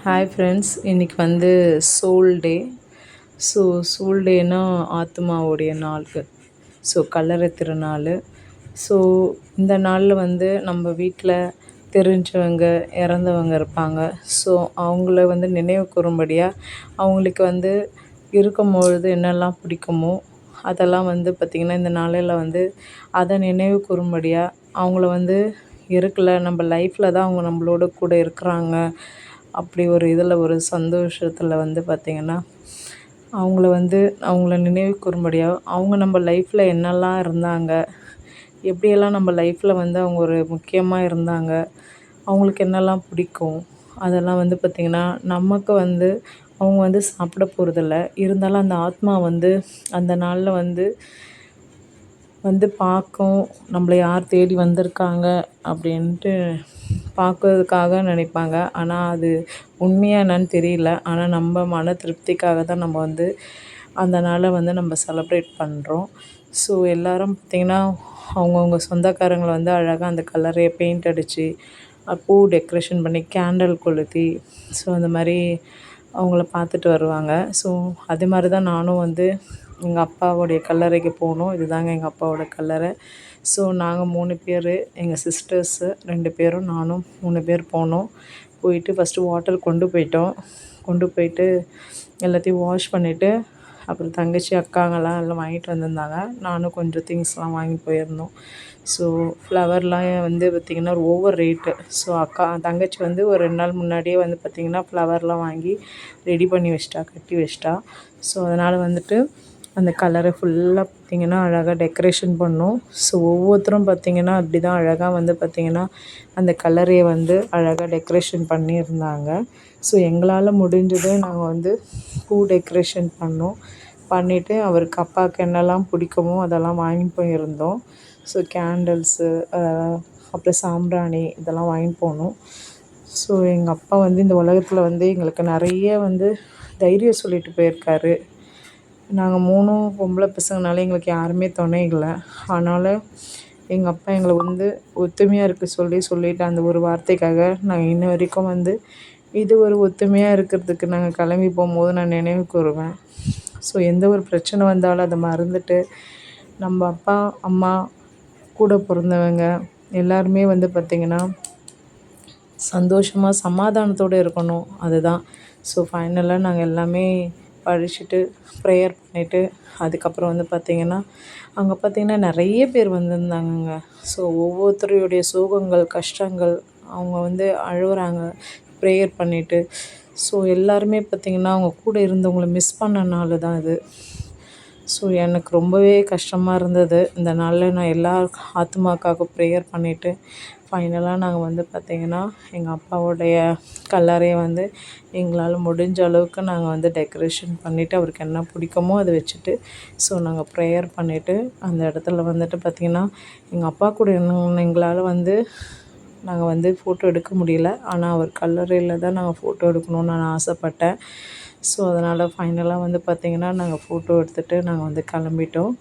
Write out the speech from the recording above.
Hi friends, இன்றைக்கி வந்து soul டே. Soul டேனா ஆத்மாவுடைய நாள். கல்லறை திருநாள். ஸோ இந்த நாளில் வந்து நம்ம வீட்டில் தெரிஞ்சவங்க இறந்தவங்க இருப்பாங்க. ஸோ அவங்கள வந்து நினைவு கூறும்படியாக அவங்களுக்கு வந்து இருக்கும்பொழுது என்னெல்லாம் பிடிக்குமோ அதெல்லாம் வந்து பார்த்திங்கன்னா இந்த நாளில் வந்து அதை நினைவு கூறும்படியாக அவங்கள வந்து இருக்கல, நம்ம லைஃப்பில் தான் அவங்க நம்மளோட கூட இருக்கிறாங்க அப்படி ஒரு இதில் ஒரு சந்தோஷத்தில் வந்து பார்த்திங்கன்னா அவங்கள நினைவு கூறும்படியாக அவங்க நம்ம லைஃப்பில் என்னெல்லாம் இருந்தாங்க, எப்படியெல்லாம் நம்ம லைஃப்பில் வந்து அவங்க ஒரு முக்கியமாக இருந்தாங்க, அவங்களுக்கு என்னெல்லாம் பிடிக்கும் அதெல்லாம் வந்து பார்த்திங்கன்னா நமக்கு வந்து அவங்க வந்து சாப்பிட போகிறதில்ல. இருந்தாலும் அந்த ஆத்மா வந்து அந்த நாளில் வந்து பார்க்கும், நம்மளை யார் தேடி வந்திருக்காங்க அப்படின்ட்டு பார்க்கறதுக்காக நினைப்பாங்க. ஆனால் அது உண்மையாக என்னன்னு தெரியல. ஆனால் நம்ம மன திருப்திக்காக தான் நம்ம வந்து அந்த நாளை வந்து நம்ம செலப்ரேட் பண்ணுறோம். ஸோ எல்லோரும் பார்த்திங்கன்னா அவங்கவுங்க சொந்தக்காரங்களை வந்து அழகாக அந்த கலரையை பெயிண்ட் அடித்து பூ டெக்கரேஷன் பண்ணி கேண்டில் கொளுத்தி அந்த மாதிரி அவங்கள பார்த்துட்டு வருவாங்க. ஸோ அது மாதிரி தான் நானும் வந்து எங்கள் அப்பாவுடைய கல்லறைக்கு போனோம். இதுதாங்க எங்கள் அப்பாவோட கல்லறை. ஸோ நாங்கள் 3 பேர், எங்கள் சிஸ்டர்ஸு 2 பேரும் நானும் 3 பேர் போனோம். போயிட்டு ஃபஸ்ட்டு வாட்டர் கொண்டு போயிட்டு எல்லாத்தையும் வாஷ் பண்ணிவிட்டு அப்புறம் தங்கச்சி அக்காங்கெல்லாம் எல்லாம் வாங்கிட்டு வந்திருந்தாங்க. நானும் கொஞ்சம் திங்ஸ்லாம் வாங்கி போயிருந்தோம். ஸோ ஃப்ளவர்லாம் வந்து பார்த்திங்கன்னா ஓவர் ரேட்டு. ஸோ தங்கச்சி வந்து ஒரு 2 நாள் முன்னாடியே வந்து பார்த்திங்கன்னா ஃப்ளவர்லாம் வாங்கி ரெடி பண்ணி கட்டி வச்சிட்டா. ஸோ அதனால் வந்துட்டு அந்த கலரை ஃபுல்லாக பார்த்திங்கன்னா அழகாக டெக்கரேஷன் பண்ணோம். ஸோ ஒவ்வொருத்தரும் பார்த்திங்கன்னா அப்படி தான் அழகாக வந்து பார்த்திங்கன்னா அந்த கலரையை வந்து அழகாக டெக்கரேஷன் பண்ணியிருந்தாங்க. ஸோ எங்களால் முடிஞ்சதை நாங்கள் வந்து பூ டெக்கரேஷன் பண்ணிவிட்டு அவருக்கு அப்பாவுக்கு என்னெல்லாம் பிடிக்குமோ அதெல்லாம் வாங்கிட்டு போயிருந்தோம். ஸோ கேண்டில்ஸு, அப்புறம் சாம்பிராணி இதெல்லாம் வாங்கிட்டு போனோம். ஸோ எங்கள் அப்பா வந்து இந்த உலகத்தில் வந்து எங்களுக்கு நிறைய வந்து தைரியம் சொல்லிட்டு போயிருக்காரு. நாங்கள் 3 பொம்பளை பசங்கனால எங்களுக்கு யாருமே துணை இல்லை. அதனால் எங்கள் அப்பா எங்களை வந்து ஒத்துமையாக இருக்க சொல்லிட்டு அந்த ஒரு வார்த்தைக்காக நாங்கள் இன்ன வரைக்கும் வந்து இது ஒரு ஒத்துமையாக இருக்கிறதுக்கு நாங்கள் கிளம்பி போகும்போது நான் நினைவு கூறுவேன். ஸோ எந்த ஒரு பிரச்சனை வந்தாலும் அதை மறந்துட்டு நம்ம அப்பா அம்மா கூட பிறந்தவங்க எல்லாருமே வந்து பார்த்திங்கன்னா சந்தோஷமாக சமாதானத்தோடு இருக்கணும். அதுதான். ஸோ ஃபைனலாக நாங்கள் எல்லாமே படிச்சுட்டு ப்ரேயர் பண்ணிவிட்டு அதுக்கப்புறம் வந்து பார்த்திங்கன்னா அங்கே பார்த்திங்கன்னா நிறைய பேர் வந்திருந்தாங்கங்க. ஸோ ஒவ்வொருத்தருடைய சோகங்கள் கஷ்டங்கள் அவங்க வந்து அழுகுறாங்க ப்ரேயர் பண்ணிவிட்டு. ஸோ எல்லாருமே பார்த்திங்கன்னா அவங்க கூட இருந்தவங்கள மிஸ் பண்ண நாள் தான் இது. ஸோ எனக்கு ரொம்பவே கஷ்டமாக இருந்தது. இந்த நாளில் நான் எல்லா ஆத்மாக்காக ப்ரேயர் பண்ணிவிட்டு ஃபைனலாக நாங்கள் வந்து பார்த்திங்கன்னா எங்கள் அப்பாவுடைய கல்லறையை வந்து எங்களால் முடிஞ்ச அளவுக்கு நாங்கள் வந்து டெக்கரேஷன் பண்ணிவிட்டு அவருக்கு என்ன பிடிக்குமோ அதை வச்சுட்டு நாங்கள் ப்ரேயர் பண்ணிவிட்டு அந்த இடத்துல வந்துட்டு பார்த்திங்கன்னா எங்கள் அப்பா கூட எங்களால் வந்து நாங்கள் வந்து ஃபோட்டோ எடுக்க முடியல. ஆனால் அவர் கல்லறையில் தான் நாங்கள் ஃபோட்டோ எடுக்கணும்னு நான் ஆசைப்பட்டேன். ஸோ அதனால் ஃபைனலாக வந்து பார்த்திங்கன்னா நாங்கள் ஃபோட்டோ எடுத்துகிட்டு நாங்கள் வந்து கிளம்பிட்டோம்.